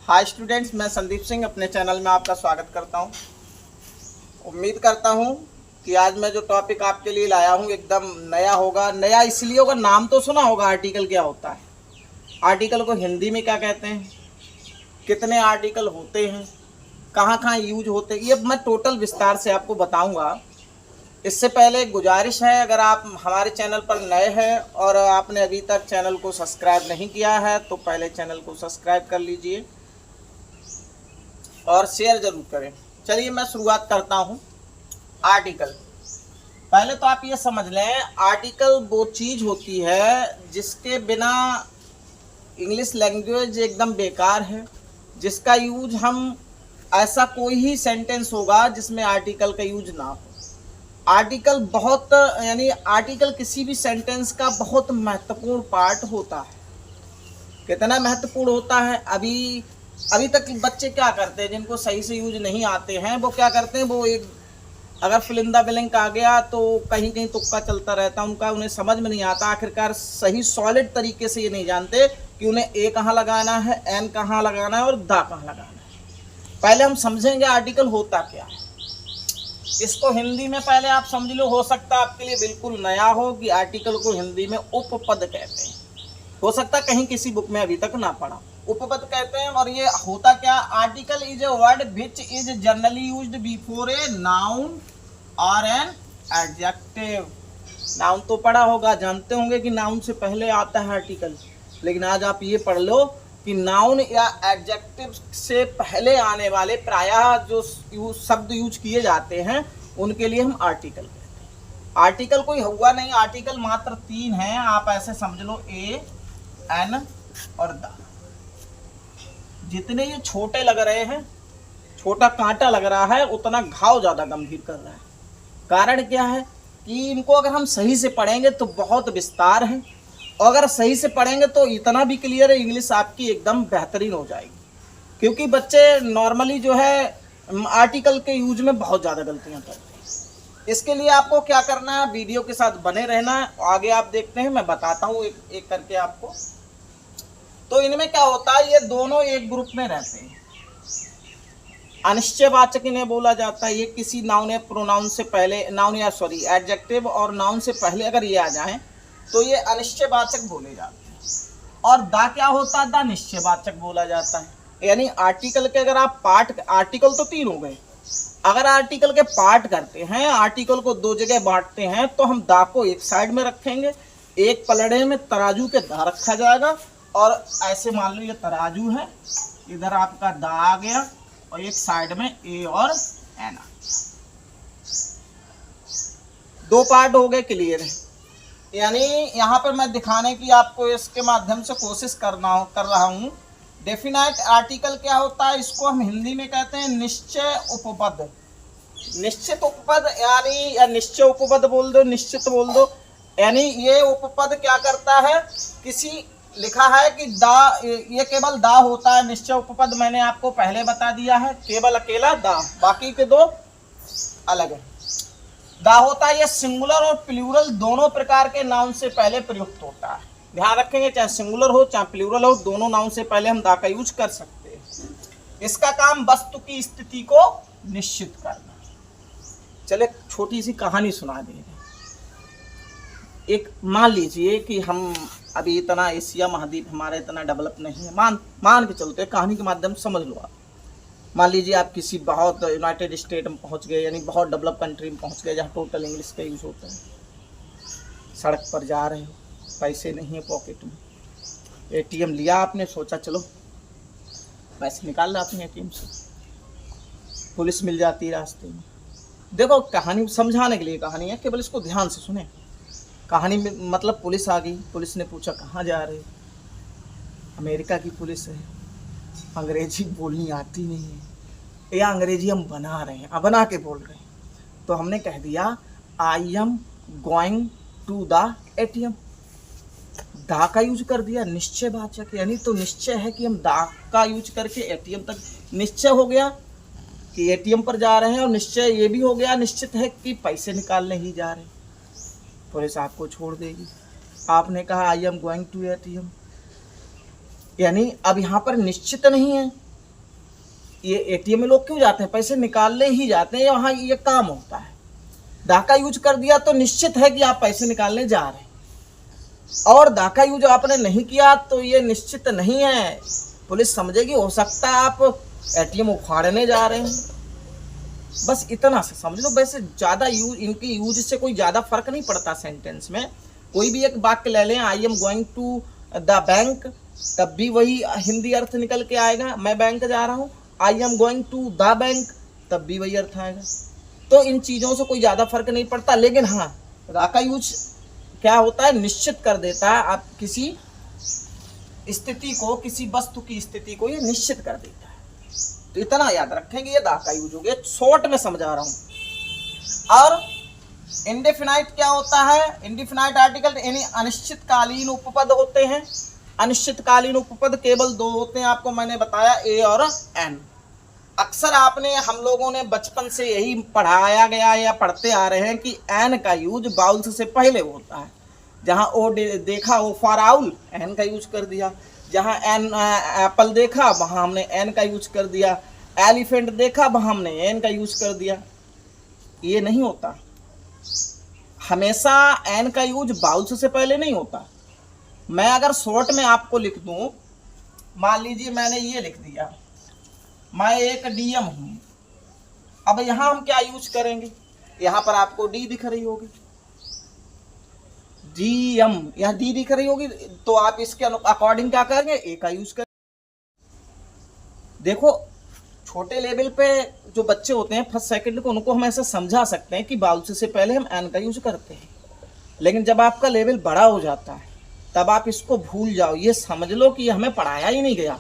Hi students, मैं संदीप सिंह अपने channel में आपका स्वागत करता हूं। उम्मीद करता हूं कि आज मैं जो टॉपिक आपके लिए लाया हूं एकदम नया होगा। नया इसलिए होगा, नाम तो सुना होगा आर्टिकल क्या होता है, आर्टिकल को हिंदी में क्या कहते हैं, कितने आर्टिकल होते हैं, कहाँ कहाँ यूज होते हैं, ये मैं टोटल विस्तार से आपको बताऊँगा। इससे पहले गुजारिश है, अगर आप हमारे चैनल पर नए हैं और आपने अभी तक चैनल को सब्सक्राइब नहीं किया है तो पहले चैनल को सब्सक्राइब कर लीजिए और शेयर जरूर करें। चलिए मैं शुरुआत करता हूं। आर्टिकल, पहले तो आप ये समझ लें, आर्टिकल वो चीज़ होती है जिसके बिना इंग्लिश लैंग्वेज एकदम बेकार है, जिसका यूज हम, ऐसा कोई ही सेंटेंस होगा जिसमें आर्टिकल का यूज ना हो। आर्टिकल बहुत, यानी आर्टिकल किसी भी सेंटेंस का बहुत महत्वपूर्ण पार्ट होता है। कितना महत्वपूर्ण होता है, अभी तक बच्चे क्या करते हैं, जिनको सही से यूज नहीं आते हैं, वो क्या करते हैं, वो एक अगर फिलिंदा ब्लैंक आ गया तो कहीं कहीं तुक्का चलता रहता है उनका, उन्हें समझ में नहीं आता। आखिरकार सही सॉलिड तरीके से ये नहीं जानते कि उन्हें ए कहाँ लगाना है, एन कहाँ लगाना है और दा कहाँ लगाना है। पहले हम समझेंगे आर्टिकल होता क्या है। इसको हिंदी में पहले आप समझ लो, हो सकता है आपके लिए बिल्कुल नया हो कि आर्टिकल को हिंदी में उपपद कहते हैं। हो सकता है कहीं किसी बुक में अभी तक ना पढ़ा। उपपद कहते हैं। और ये होता क्या, article is a word which is generally used before a noun और एन एडजेक्टिव। नाउन तो पढ़ा होगा, जानते होंगे कि नाउन से पहले आता है आर्टिकल, लेकिन आज आप ये पढ़ लो कि नाउन या एडजेक्टिव से पहले आने वाले प्रायः जो शब्द यूज किए जाते हैं उनके लिए हम आर्टिकल कहते हैं। आर्टिकल कोई हुआ नहीं, आर्टिकल मात्र 3 हैं, आप ऐसे समझ लो, ए, एन और द। जितने ये छोटे लग रहे हैं, छोटा कांटा लग रहा है, उतना घाव ज्यादा गंभीर कर रहा है। कारण क्या है कि इनको अगर हम सही से पढ़ेंगे तो बहुत विस्तार है, और अगर सही से पढ़ेंगे तो इतना भी क्लियर है, इंग्लिश आपकी एकदम बेहतरीन हो जाएगी। क्योंकि बच्चे नॉर्मली जो है आर्टिकल के यूज में बहुत ज़्यादा गलतियां करते हैं। इसके लिए आपको क्या करना है, वीडियो के साथ बने रहना है। आगे आप देखते हैं, मैं बताता हूँ एक एक करके आपको। तो इनमें क्या होता है, ये दोनों एक ग्रुप में रहते हैं। अनिश्चयवाचक इन्हें बोला जाता है। ये किसी नाउन या प्रोनाउन से पहले, नाउन या सॉरी एडजेक्टिव और नाउन से पहले अगर ये आ जाएं तो ये अनिश्चयवाचक बोले जाते हैं। और दा क्या होता है, दा निश्चयवाचक बोला जाता है। यानी आर्टिकल के अगर आप पार्ट, आर्टिकल तो 3 हो गए, अगर आर्टिकल के पार्ट करते हैं, आर्टिकल को 2 जगह बांटते हैं, तो हम दा को एक साइड में रखेंगे, एक पलड़े में तराजू के दा रखा जाएगा, और ऐसे मान लो ये तराजू है, इधर आपका दा आ गया और एक साइड में ए और एन आ गया। 2 पार्ट हो गए, क्लियर है। यानी यहाँ पर मैं दिखाने की आपको इसके माध्यम से कोशिश कर रहा हूँ। डेफिनाइट आर्टिकल क्या होता है, इसको हम हिंदी में कहते हैं निश्चय उपपद। निश्चित उपपद यानी, या निश्चय उपपद बोल दो, निश्चित बोल दो। यानी ये उपपद क्या करता है, किसी लिखा है कि दा, ये केवल दा होता है। निश्चय उपपद मैंने आपको पहले बता दिया है, केवल अकेला दा, बाकी के 2 अलग है। दा होता है, ये सिंगुलर और प्लूरल दोनों प्रकार के नाउन से पहले प्रयुक्त होता है। ध्यान रखेंगे, चाहे सिंगुलर हो चाहे प्लूरल हो, दोनों नाउन से पहले हम दा का यूज कर सकते हैं। इसका काम वस्तु की स्थिति को निश्चित करना। चले छोटी सी कहानी सुना दे रहे। एक मान लीजिए कि हम अभी इतना एशिया महाद्वीप हमारा इतना डेवलप नहीं है, मान के चलते, कहानी के माध्यम से समझ लो आप। मान लीजिए आप किसी बहुत यूनाइटेड स्टेट में पहुंच गए, यानी बहुत डेवलप कंट्री में पहुंच गए, जहाँ टोटल इंग्लिश का यूज़ होता है। सड़क पर जा रहे हो, पैसे नहीं है पॉकेट में, एटीएम लिया आपने, सोचा चलो पैसे निकाल लो अपने एटीएम से, पुलिस मिल जाती है रास्ते में। देखो कहानी समझाने के लिए कहानी है, केवल इसको ध्यान से सुने। कहानी में मतलब पुलिस आ गई, पुलिस ने पूछा कहाँ जा रहे हो, अमेरिका की पुलिस है, अंग्रेजी बोलनी आती नहीं है, या अंग्रेजी हम बना रहे हैं, बना के बोल रहे हैं। तो हमने कह दिया I am going to the ATM. दा का यूज कर दिया, निश्चयवाचक, यानी तो निश्चय है कि हम दा का यूज करके एटीएम तक, निश्चय हो गया कि एटीएम पर जा रहे हैं, और निश्चय ये भी हो गया, निश्चित है कि पैसे निकालने ही जा रहे हैं। पुलिस आपको छोड़ देगी। आपने कहा I am going to ATM, यानी अब यहाँ पर निश्चित नहीं है ये एटीएम में लोग क्यों जाते हैं? पैसे निकालने ही जाते हैं, वहाँ ये काम होता है। डाका यूज कर दिया तो निश्चित है कि आप पैसे निकालने जा रहे हैं, और डाका यूज आपने नहीं किया तो ये निश्चित नहीं है, पुलिस समझेगी, हो सकता है आप एटीएम उखाड़ने जा रहे हैं। बस इतना से समझ लो। वैसे ज़्यादा यूज, इनकी यूज से कोई ज़्यादा फर्क नहीं पड़ता सेंटेंस में। कोई भी एक वाक्य ले लें, I am going to the bank, तब भी वही हिंदी अर्थ निकल के आएगा, मैं बैंक जा रहा हूँ। I am going to the bank, तब भी वही अर्थ आएगा। तो इन चीज़ों से कोई ज़्यादा फर्क नहीं पड़ता। लेकिन हाँ, दा का यूज क्या होता है, निश्चित कर देता है, आप किसी स्थिति को, किसी वस्तु की स्थिति को ये निश्चित कर देता है। तो इतना याद रखेंगे, ये दा का यूज हो गया, शॉर्ट में समझा रहा हूँ। और इंडेफिनाइट क्या होता है? इंडेफिनाइट आर्टिकल यानी अनिश्चितकालीन उपपद होते हैं। अनिश्चितकालीन उपपद केवल दो होते हैं, आपको मैंने बताया, ए और एन। अक्सर आपने, हम लोगों ने बचपन से यही पढ़ाया गया या पढ़ते आ रहे हैं कि एन का यूज बाउल्स से पहले होता है। जहाँ ओ देखा, ओ फॉर आउल, एन का यूज कर दिया। जहाँ एन एप्पल देखा, वहाँ हमने एन का यूज कर दिया। एलिफेंट देखा, वहाँ हमने एन का यूज कर दिया। ये नहीं होता, हमेशा एन का यूज बाउल्स से पहले नहीं होता। मैं अगर शॉर्ट में आपको लिख दूं, मान लीजिए मैंने ये लिख दिया, मैं एक डीएम हूं। अब यहां हम क्या यूज करेंगे? यहां पर आपको डी दिख रही होगी, डीएम, यहां डी दिख रही होगी, तो आप इसके अकॉर्डिंग क्या करेंगे? ए का यूज करेंगे। देखो, छोटे लेवल पे जो बच्चे होते हैं फर्स्ट सेकंड को, उनको हम ऐसा समझा सकते हैं कि बाउल्स से पहले हम एन का यूज करते हैं। लेकिन जब आपका लेवल बड़ा हो जाता है, तब आप इसको भूल जाओ, ये समझ लो कि हमें पढ़ाया ही नहीं गया।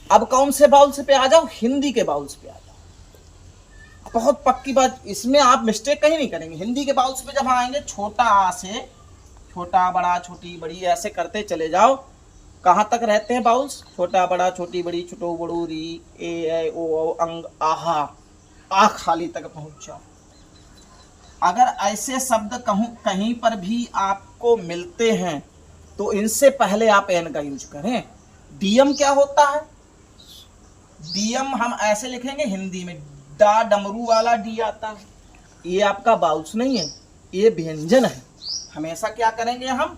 अब कौन से बाउल्स पे आ जाओ? हिंदी के बाउल्स पे आ जाओ। बहुत पक्की बात, इसमें आप मिस्टेक कहीं नहीं करेंगे। हिंदी के बाउल्स पे जब आएंगे, छोटा आ से छोटा, बड़ा, छोटी, बड़ी, ऐसे करते चले जाओ। कहाँ तक रहते हैं बाउल्स? छोटा, बड़ा, छोटी, बड़ी, छोटो, बड़ो, री, ए, ओ, अंग, आहा, आ खाली तक पहुंच जाओ। अगर ऐसे शब्द कहीं पर भी आपको मिलते हैं तो इनसे पहले आप एन का यूज करें। डीएम क्या होता है? डीएम हम ऐसे लिखेंगे हिंदी में, डा डमरू वाला डी आता है। ये आपका बाउल्स नहीं है, ये व्यंजन है। हमेशा क्या करेंगे हम?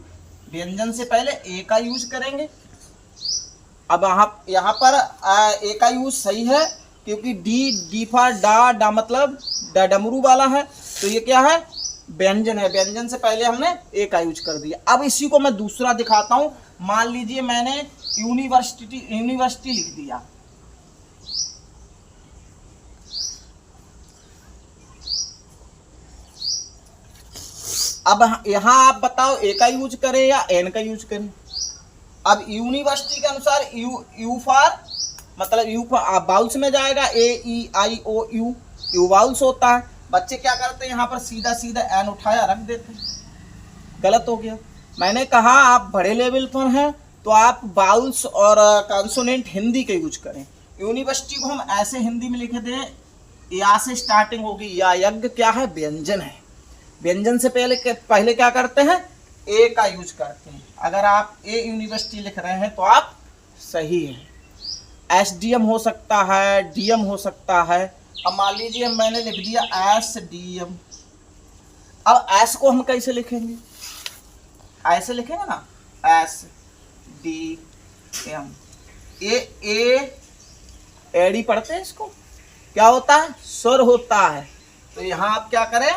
व्यंजन से पहले ए का यूज करेंगे। अब यहाँ पर ए का यूज सही है, क्योंकि डी फॉर डा मतलब डमरू वाला है, तो ये क्या है? व्यंजन है। व्यंजन से पहले हमने ए का यूज कर दिया। अब इसी को मैं दूसरा दिखाता हूं। मान लीजिए मैंने यूनिवर्सिटी लिख दिया। अब यहां आप बताओ, ए का यूज करें या एन का यूज करें? अब यूनिवर्सिटी के अनुसार यू फॉर मतलब यू बाउल्स में जाएगा, ए ई आई ओ यू, यू बाउल्स होता है। बच्चे क्या करते हैं, यहाँ पर सीधा सीधा एन उठाया रख देते हैं, गलत हो गया। मैंने कहा आप बड़े लेवल पर हैं तो आप बाउल्स और कॉन्सोनेंट हिंदी के यूज करें। यूनिवर्सिटी को हम ऐसे हिंदी में लिखे थे, या से स्टार्टिंग होगी, या यज्ञ क्या है? व्यंजन है। व्यंजन से पहले क्या करते हैं? ए का यूज करते हैं। अगर आप ए यूनिवर्सिटी लिख रहे हैं तो आप सही हैं। एसडीएम हो सकता है, डीएम हो सकता है। अब मान लीजिए मैंने लिख दिया एस डी एम। अब एस को हम कैसे लिखेंगे? ऐसे लिखेंगे ना, एस डी एम। एडी पढ़ते हैं इसको, क्या होता है? स्वर होता है। तो यहां आप क्या करें?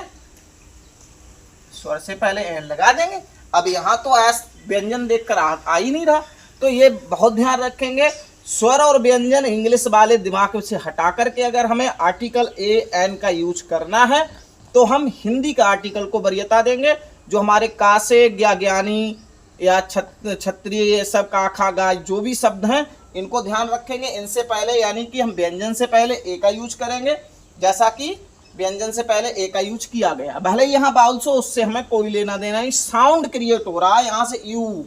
स्वर से पहले एन लगा देंगे। अब यहां तो एस व्यंजन देखकर आ ही नहीं रहा, तो ये बहुत ध्यान रखेंगे। स्वर और व्यंजन इंग्लिश वाले दिमाग से हटा करके अगर हमें आर्टिकल ए एन का यूज करना है तो हम हिंदी का आर्टिकल को वरीयता देंगे। जो हमारे का से ज्ञानी या क्षत्रिय, ये सब का खा गा जो भी शब्द हैं, इनको ध्यान रखेंगे। इनसे पहले यानी कि हम व्यंजन से पहले ए का यूज करेंगे, जैसा कि व्यंजन से पहले ए का यूज किया गया। भले यहाँ बाउल्स हो, उससे हमें कोई लेना देना नहीं। साउंड क्रिएट हो रहा है, यहाँ से यू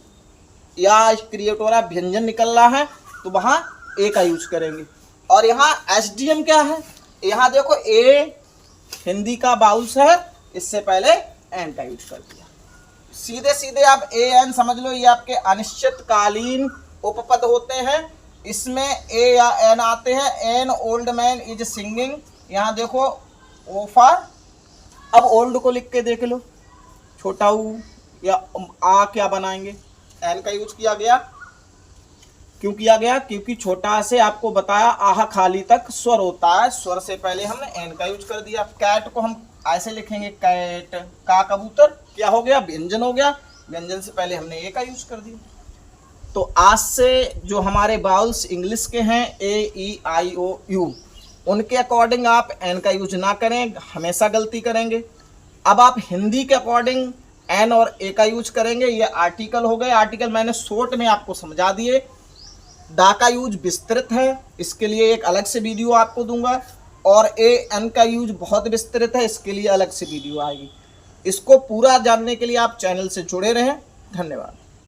या क्रिएट हो रहा है, व्यंजन निकल रहा है, तो वहां ए का यूज करेंगे। और यहाँ एसडीएम क्या है? यहाँ देखो, ए हिंदी का बाउल्स है, इससे पहले एन का यूज कर दिया। सीधे सीधे आप ए एन समझ लो, ये आपके अनिश्चितकालीन उपपद होते हैं। इसमें ए या एन आते हैं। An old man is singing, यहाँ देखो ओ फॉर, अब ओल्ड को लिख के देख लो, छोटा ऊ या आ क्या बनाएंगे, एन का यूज किया गया। क्यों किया गया? क्योंकि छोटा से आपको बताया आह खाली तक स्वर होता है, स्वर से पहले हमने एन का यूज कर दिया। कैट को हम ऐसे लिखेंगे कैट, का कबूतर, क्या हो गया? व्यंजन हो गया, व्यंजन से पहले हमने ए का यूज कर दिया। तो आज से जो हमारे बाउल्स इंग्लिश के हैं ए ई आई ओ यू, उनके अकॉर्डिंग आप एन का यूज ना करें, हमेशा गलती करेंगे। अब आप हिंदी के अकॉर्डिंग एन और ए का यूज करेंगे। ये आर्टिकल हो गए, आर्टिकल मैंने शॉर्ट में आपको समझा दिए। दा का यूज विस्तृत है, इसके लिए एक अलग से वीडियो आपको दूंगा, और ए एन का यूज बहुत विस्तृत है, इसके लिए अलग से वीडियो आएगी। इसको पूरा जानने के लिए आप चैनल से जुड़े रहें। धन्यवाद।